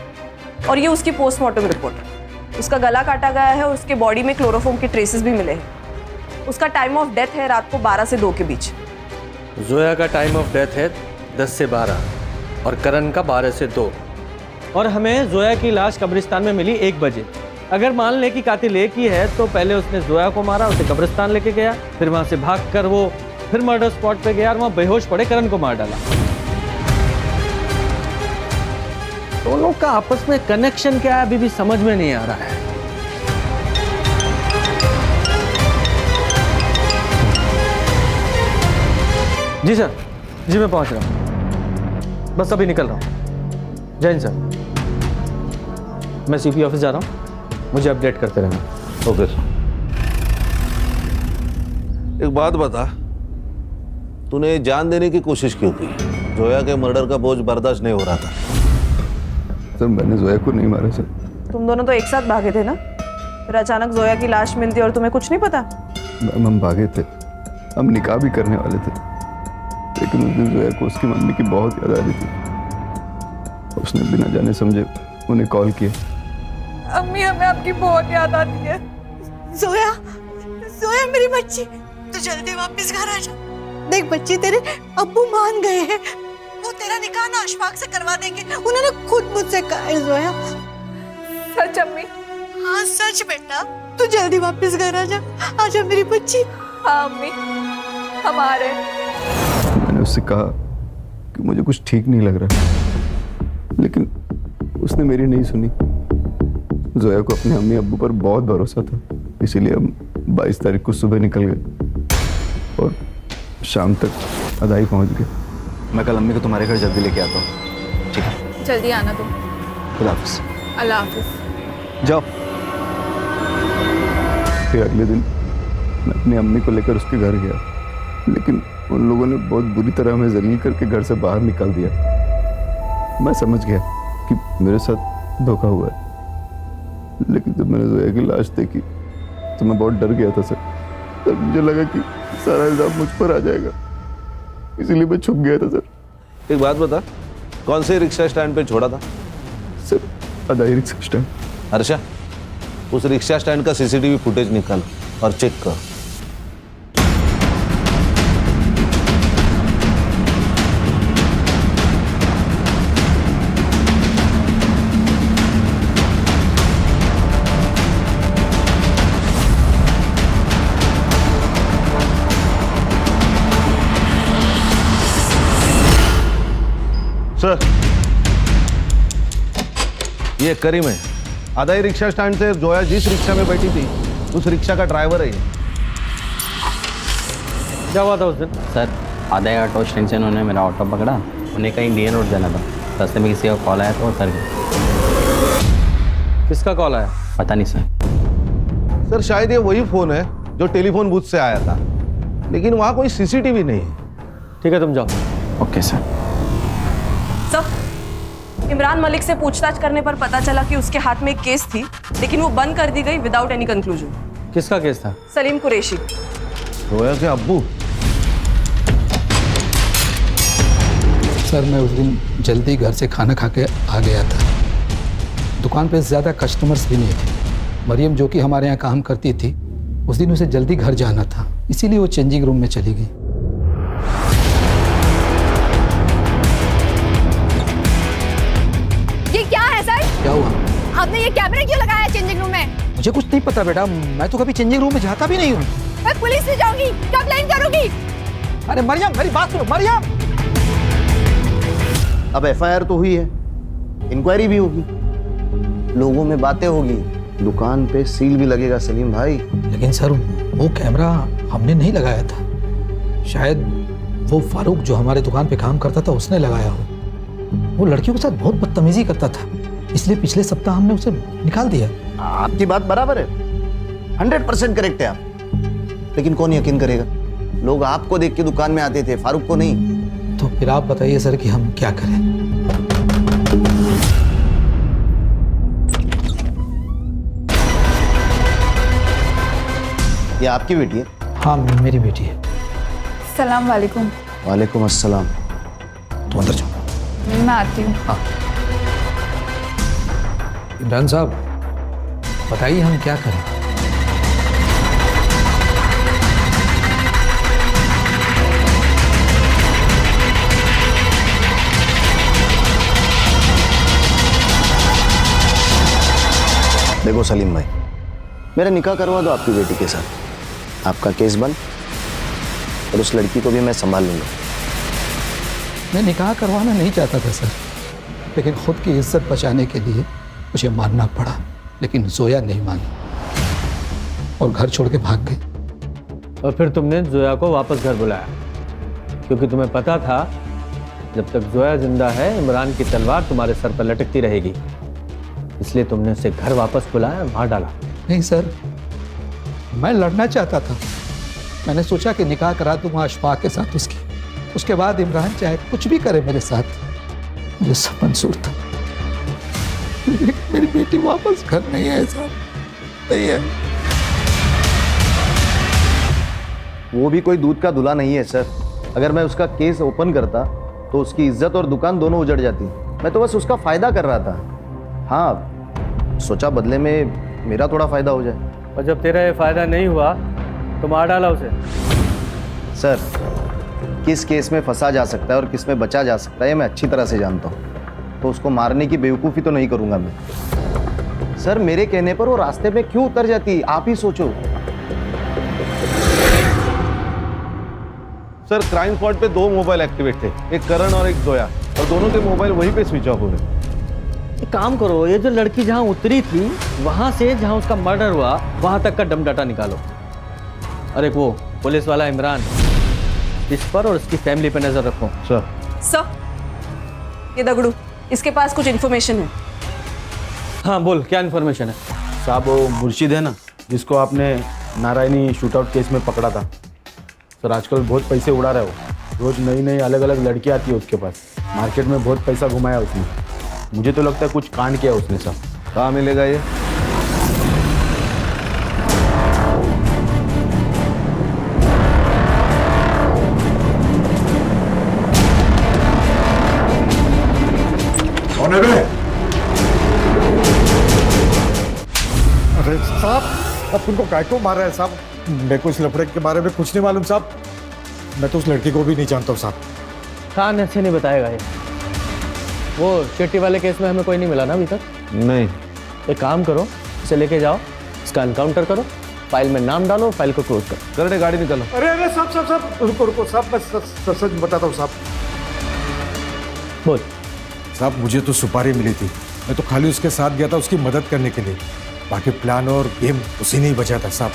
Speaker 2: और ये उसकी पोस्टमार्टम रिपोर्ट। उसका गला काटा गया है और उसके बॉडी में क्लोरोफॉर्म के ट्रेसेस भी मिले हैं। उसका टाइम ऑफ डेथ है रात को 12 से 2 के बीच।
Speaker 13: जोया का टाइम ऑफ डेथ है 10 से 12 और करण का 12 से 2। और हमें जोया की लाश कब्रिस्तान में मिली 1 बजे। अगर मान लें कि कातिल एक ही है तो पहले उसने जोया को मारा, उसे कब्रिस्तान लेके गया, फिर वहां से भागकर वो फिर मर्डर स्पॉट पे गया और वहां बेहोश पड़े करण को मार डाला। दोनों का आपस में कनेक्शन क्या है अभी भी समझ में नहीं आ रहा है। जी सर, जी मैं पहुंच रहा हूं, बस अभी निकल रहा हूं। जय हिंद सर। मैं सीपी ऑफिस जा रहा हूं, मुझे अपडेट करते रहना।
Speaker 12: Okay sir. एक बात बता, तूने जान देने की कोशिश क्यों की? जोया के मर्डर का बोझ बर्दाश्त नहीं हो रहा था।
Speaker 3: सर मैंने जोया को नहीं मारा सर।
Speaker 2: तुम दोनों तो एक साथ भागे थे ना, फिर अचानक जोया की लाश मिलती और तुम्हें कुछ नहीं पता?
Speaker 3: मैम हम भागे थे, हम निकाह भी करने वाले थे, लेकिन उस दिन जोया को उसकी मम्मी की बहुत याद आ रही थी। उसने बिना जाने समझे उन्हें कॉल किया।
Speaker 1: अम्मी हमें आपकी बहुत याद आती है।
Speaker 6: जोया, जोया मेरी बच्ची, तू जल्दी वापस घर आ जा। देख बच्ची, तेरे अब्बू मान गए हैं, वो तेरा निकाह ना अशफाक से करवा देंगे। उन्होंने खुद मुझसे कहा है जोया।
Speaker 1: सच अम्मी?
Speaker 6: हाँ सच बेटा, तू जल्दी वापस घर आ जा। आजा मेरी बच्ची।
Speaker 1: हाँ अम्मी, हम आ रहे हैं।
Speaker 3: मैंने उससे कहा कि मुझे कुछ ठीक नहीं लग रहा, लेकिन उसने मेरी नहीं सुनी। जोया को अपने अम्मी अब्बू पर बहुत भरोसा था, इसीलिए हम 22 तारीख को सुबह निकल गए और शाम तक अदाई पहुंच गए। मैं कल अम्मी को तुम्हारे घर जल्दी लेके आता हूँ, ठीक है?
Speaker 1: जल्दी आना तुम।
Speaker 3: खुदा हाफिज़।
Speaker 1: अल्लाह हाफिज़।
Speaker 3: जाओ। फिर अगले दिन मैं अपनी अम्मी को लेकर उसके घर गया, लेकिन उन लोगों ने बहुत बुरी तरह हमें जलील करके घर से बाहर निकाल दिया। मैं समझ गया कि मेरे साथ धोखा हुआ है, लेकिन जब मैंने जोया की लाश देखी तो मैं बहुत डर गया था सर। तब मुझे लगा कि सारा इल्जाम मुझ पर आ जाएगा, इसीलिए मैं छुप गया था सर।
Speaker 12: एक बात बता, कौन से रिक्शा स्टैंड पे छोड़ा था?
Speaker 3: सर अदाई रिक्शा स्टैंड।
Speaker 12: हर्षा, उस रिक्शा स्टैंड का सीसीटीवी फुटेज निकाल और चेक कर। सर, ये करीम है, अदाई रिक्शा स्टैंड से जोया जिस रिक्शा में बैठी थी उस रिक्शा का ड्राइवर है ये।
Speaker 13: क्या हुआ था उस दिन?
Speaker 14: सर आधा ऑटो स्टैंड से उन्होंने मेरा ऑटो पकड़ा, उन्हें कहीं डीएन रोड जाना था। रास्ते में किसी का कॉल आया तो वो उतर गए।
Speaker 13: किसका कॉल आया?
Speaker 14: पता नहीं सर।
Speaker 12: सर शायद ये वही फोन है जो टेलीफोन बूथ से आया था, लेकिन वहाँ कोई सीसीटीवी नहीं है।
Speaker 13: ठीक है तुम जाओ।
Speaker 14: Okay sir.
Speaker 2: इमरान मलिक से पूछताछ करने पर पता चला कि उसके हाथ में एक केस थी, लेकिन वो बंद कर दी गई विदाउट एनी कंक्लूजन।
Speaker 13: किसका केस था?
Speaker 2: सलीम कुरैशी।
Speaker 12: जोया के अब्बू?
Speaker 5: सर मैं उस दिन जल्दी घर से खाना खा के आ गया था। दुकान पे ज़्यादा कस्टमर्स भी नहीं थे। मरियम जो कि हमारे यहाँ काम करती थी, उस दिन उसे जल्दी घर जाना था, इसीलिए वो चेंजिंग रूम में चली गई।
Speaker 1: ये क्या है सर?
Speaker 5: क्या हुआ?
Speaker 1: आपने ये कैमरा क्यों लगाया चेंजिंग रूम में?
Speaker 5: मुझे कुछ नहीं पता बेटा, मैं तो कभी चेंजिंग रूम में जाता भी नहीं हूँ।
Speaker 1: मैं पुलिस से जाऊंगी, कंप्लेन करूंगी।
Speaker 5: अरे मरियम मेरी बात सुनो। मरियम,
Speaker 4: अब एफआईआर तो हुई है, इंक्वायरी भी होगी, लोगों में बातें होगी, दुकान पे सील भी लगेगा सलीम भाई।
Speaker 5: लेकिन सर वो कैमरा हमने नहीं लगाया था, शायद वो फारूक जो हमारे दुकान पे काम करता था उसने लगाया हो। वो लड़कियों के साथ बहुत बदतमीजी करता था, इसलिए पिछले सप्ताह हमने उसे निकाल दिया।
Speaker 4: आपकी बात बराबर है, 100% करेक्ट है आप, लेकिन कौन यकीन करेगा? लोग आपको देख के दुकान में आते थे, फारूक को नहीं।
Speaker 5: तो फिर आप बताइए सर कि हम क्या करें?
Speaker 4: ये आपकी बेटी है?
Speaker 5: हाँ मेरी बेटी है।
Speaker 1: सलाम वालेकुम।
Speaker 4: वालेकुम अस्सलाम।
Speaker 5: तुम अंदर जाओ।
Speaker 1: मैं आती हूँ।
Speaker 5: हाँ इमरान साहब बताइए हम क्या करें।
Speaker 4: देखो सलीम भाई, मेरा निकाह करवा दो आपकी बेटी के साथ, आपका केस बंद, और उस लड़की को भी मैं संभाल लूंगा।
Speaker 5: मैं निकाह करवाना नहीं चाहता था सर, लेकिन खुद की इज्जत बचाने के लिए मुझे मानना पड़ा। लेकिन जोया नहीं मानी और घर छोड़ के भाग गई।
Speaker 13: और फिर तुमने जोया को वापस घर बुलाया, क्योंकि तुम्हें पता था जब तक जोया जिंदा है इमरान की तलवार तुम्हारे सर पर लटकती रहेगी, इसलिए तुमने उसे घर वापस बुलाया और मार डाला।
Speaker 5: नहीं सर, मैं लड़ना चाहता था। मैंने सोचा कि निकाह करा दूंगा अशफाक के साथ उसके बाद इमरान चाहे कुछ भी करे मेरे साथ, मुझे सब मंजूर था। लेकिन मेरी बेटी वापस घर नहीं है सर, नहीं है।
Speaker 4: वो भी कोई दूध का दूल्हा नहीं है सर। अगर मैं उसका केस ओपन करता तो उसकी इज्जत और दुकान दोनों उजड़ जाती। मैं तो बस उसका फायदा कर रहा था। हाँ, सोचा बदले में मेरा थोड़ा फायदा हो जाए।
Speaker 13: और जब तेरा ये फायदा नहीं हुआ तो मार डाला उसे।
Speaker 4: सर, किस केस में फंसा जा सकता है और किस में बचा जा सकता है मैं अच्छी तरह से जानता हूँ, तो उसको मारने की बेवकूफ़ी तो नहीं करूँगा मैं। सर, मेरे कहने पर वो रास्ते में क्यों उतर जाती, आप ही सोचो।
Speaker 12: सर, क्राइम स्पॉट पे 2 मोबाइल एक्टिवेट थे, एक करण और एक जोया, और दोनों के मोबाइल वहीं पे स्विच ऑफ हो गए।
Speaker 13: एक काम करो, ये जो लड़की जहाँ उतरी थी वहां से जहाँ उसका मर्डर हुआ वहां तक का डम डाटा निकालो। और एक वो पुलिस वाला इमरान, इस पर और उसकी फैमिली पे नजर रखो।
Speaker 2: सर, ये दगड़ू, इसके पास कुछ इन्फॉर्मेशन है।
Speaker 13: हाँ बोल, क्या इन्फॉर्मेशन है?
Speaker 8: साहब वो मुर्शिद है ना, जिसको आपने नारायणी शूटआउट केस में पकड़ा था सर, आजकल बहुत पैसे उड़ा रहा है वो। रोज नई नई अलग अलग लड़की आती है उसके पास। मार्केट में बहुत पैसा घुमाया उसने। मुझे तो लगता है कुछ कांड किया उसने सब।
Speaker 12: कहाँ मिलेगा ये?
Speaker 10: कौन है बे? अरे साहब, अब तुमको काय को मार रहा है साहब? मेरे को इस लफड़े के बारे में कुछ नहीं मालूम साहब। मैं तो उस लड़की को भी नहीं जानता हूँ साहब।
Speaker 13: खान ऐसे नहीं बताएगा ये। वो शेट्टी वाले केस में हमें कोई नहीं मिला ना अभी तक?
Speaker 12: नहीं।
Speaker 13: एक काम करो, इसे लेके जाओ, इसका एनकाउंटर करो, फाइल में नाम डालो, फाइल को क्लोज करो।
Speaker 12: करने गाड़ी निकालो।
Speaker 10: अरे अरे साहब साहब साहब, रुको रुको साहब, मैं सच बताता हूँ साहब।
Speaker 13: बोल।
Speaker 10: साहब, मुझे तो सुपारी मिली थी, मैं तो खाली उसके साथ गया था उसकी मदद करने के लिए। बाकी प्लान और गेम उसी ने ही बचा था साहब।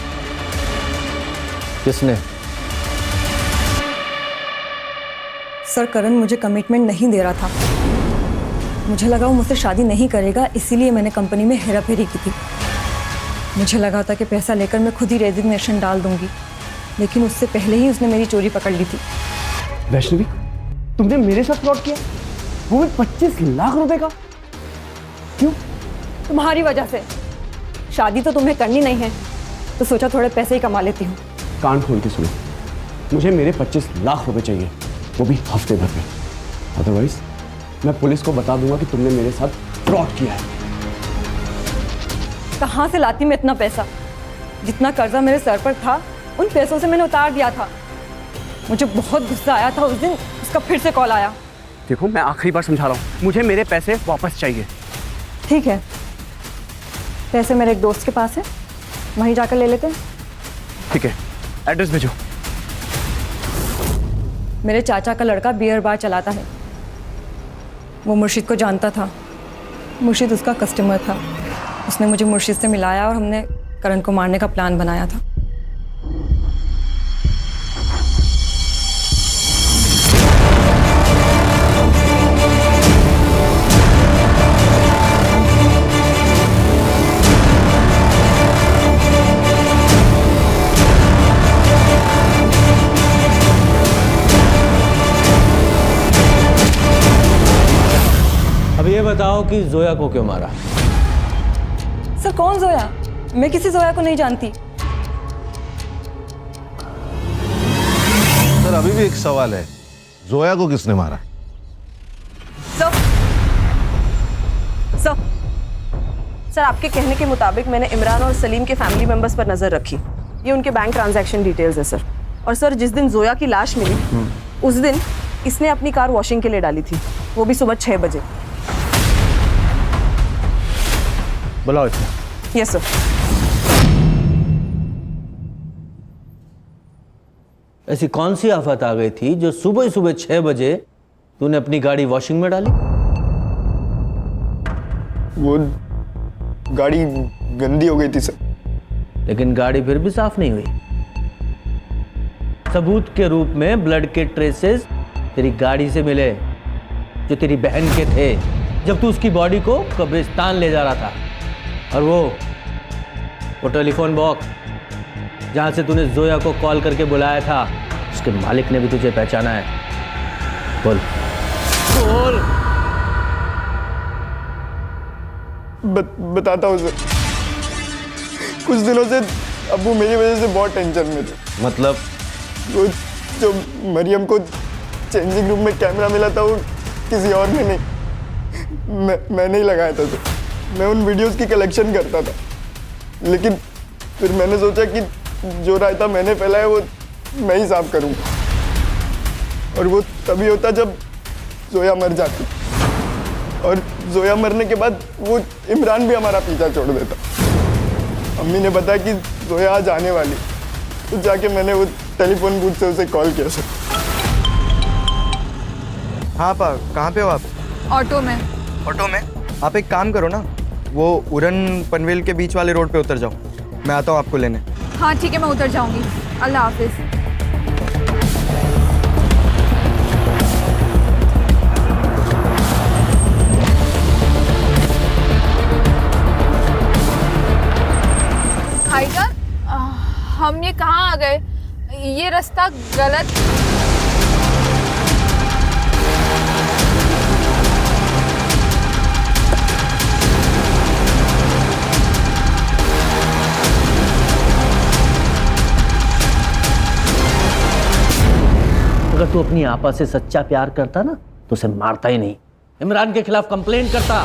Speaker 13: किसने?
Speaker 2: सर, करण मुझे कमिटमेंट नहीं दे रहा था। मुझे लगा वो मुझसे शादी नहीं करेगा, इसीलिए मैंने कंपनी में हेराफेरी की थी। मुझे लगा था कि पैसा लेकर मैं खुद ही रेजिग्नेशन डाल दूंगी, लेकिन उससे पहले ही उसने मेरी चोरी पकड़ ली थी।
Speaker 11: वैष्णवी, तुमने मेरे साथ फ्रॉड किया, वो भी 25 लाख रुपए का? क्यों?
Speaker 2: तुम्हारी वजह से। शादी तो तुम्हें करनी नहीं है, तो सोचा थोड़े पैसे ही कमा लेती हूँ।
Speaker 11: कान खोल के सुनो, मुझे मेरे 25 लाख रुपए चाहिए, वो भी हफ्ते भर में। अदरवाइज मैं पुलिस को बता दूंगा कि तुमने मेरे साथ फ्रॉड किया है।
Speaker 2: कहाँ से लाती मैं इतना पैसा? जितना कर्जा मेरे सर पर था उन पैसों से मैंने उतार दिया था। मुझे बहुत गुस्सा आया था उस दिन, उसका फिर से कॉल आया।
Speaker 11: देखो, मैं आखिरी बार समझा रहा हूँ, मुझे मेरे पैसे वापस चाहिए।
Speaker 2: ठीक है, पैसे मेरे एक दोस्त के पास है, वहीं जाकर ले लेते हैं।
Speaker 11: ठीक है, एड्रेस भेजो।
Speaker 2: मेरे चाचा का लड़का बियर बार चलाता है, वो मुर्शिद को जानता था। मुर्शिद उसका कस्टमर था। उसने मुझे मुर्शिद से मिलाया और हमने करण को मारने का प्लान बनाया था।
Speaker 13: अब ये बताओ कि जोया को क्यों मारा?
Speaker 2: सर, कौन जोया? मैं किसी जोया को नहीं जानती।
Speaker 12: सर अभी भी एक सवाल है, जोया को किसने मारा?
Speaker 2: सर आपके कहने के मुताबिक मैंने इमरान और सलीम के फैमिली मेंबर्स पर नजर रखी। ये उनके बैंक ट्रांजैक्शन डिटेल्स है सर। और सर जिस दिन जोया की लाश मिली उस दिन इसने अपनी कार वॉशिंग के लिए डाली थी, वो भी सुबह 6 बजे।
Speaker 11: बुलाओ इसे।
Speaker 2: Yes sir.
Speaker 13: ऐसी कौन सी आफत आ गई थी जो सुबह सुबह 6 बजे तूने अपनी गाड़ी वॉशिंग में डाली?
Speaker 11: वो गाड़ी गंदी हो गई थी सर।
Speaker 13: लेकिन गाड़ी फिर भी साफ नहीं हुई। सबूत के रूप में ब्लड के ट्रेसेस तेरी गाड़ी से मिले जो तेरी बहन के थे जब तू उसकी बॉडी को कब्रिस्तान ले जा रहा था। और वो टेलीफोन बॉक्स जहां से तूने जोया को कॉल करके बुलाया था, उसके मालिक ने भी तुझे पहचाना है। बोल बोल।
Speaker 11: बताता हूँ सर। कुछ दिनों से अब्बू मेरी वजह से बहुत टेंशन में थे।
Speaker 12: मतलब?
Speaker 11: वो जो मरियम को चेंजिंग रूम में कैमरा मिला था वो किसी और ने नहीं, मैंने ही लगाया था सर। मैं उन वीडियोस की कलेक्शन करता था, लेकिन फिर मैंने सोचा कि जो रायता मैंने फैलाया वो मैं ही साफ करूँगा। और वो तभी होता जब जोया मर जाती, और जोया मरने के बाद वो इमरान भी हमारा पीछा छोड़ देता। अम्मी ने बताया कि जोया आज आने वाली, तो जाके मैंने वो टेलीफोन बूथ से उसे कॉल किया सर।
Speaker 15: हाँ पा, कहाँ पे हो आप?
Speaker 1: ऑटो में।
Speaker 15: ऑटो में? आप एक काम करो ना, वो उड़न पनवेल के बीच वाले रोड पे उतर जाओ, मैं आता हूँ आपको लेने।
Speaker 1: हाँ ठीक है, मैं उतर जाऊंगी। अल्लाह हाफिज। भाईजान, हम ये कहाँ आ गए? ये रास्ता गलत।
Speaker 13: अगर तू अपनी आपा से सच्चा प्यार करता ना तो उसे मारता ही नहीं, इमरान के खिलाफ कंप्लेंट करता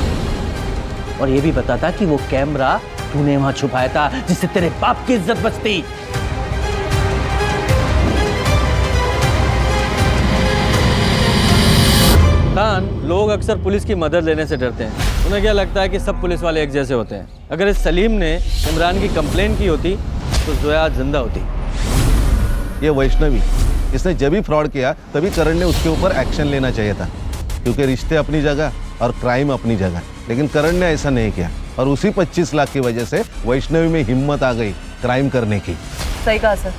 Speaker 13: और ये भी बताता कि वो कैमरा तूने वहां छुपाया था जिससे तेरे बाप की इज्जत बचती। खान, लोग अक्सर पुलिस की मदद लेने से डरते हैं। उन्हें क्या लगता है कि सब पुलिस वाले एक जैसे होते हैं। अगर इस सलीम ने इमरान की कंप्लेंट की होती तो जोया आज जिंदा होती।
Speaker 12: ये वैष्णवी, इसने जब भी फ्रॉड किया तभी करण ने उसके ऊपर एक्शन लेना चाहिए था, क्योंकि रिश्ते अपनी जगह और क्राइम अपनी जगह। लेकिन करण ने ऐसा नहीं किया और उसी 25 लाख की वजह से वैष्णवी में हिम्मत आ गई क्राइम करने की।
Speaker 2: सही कहा सर।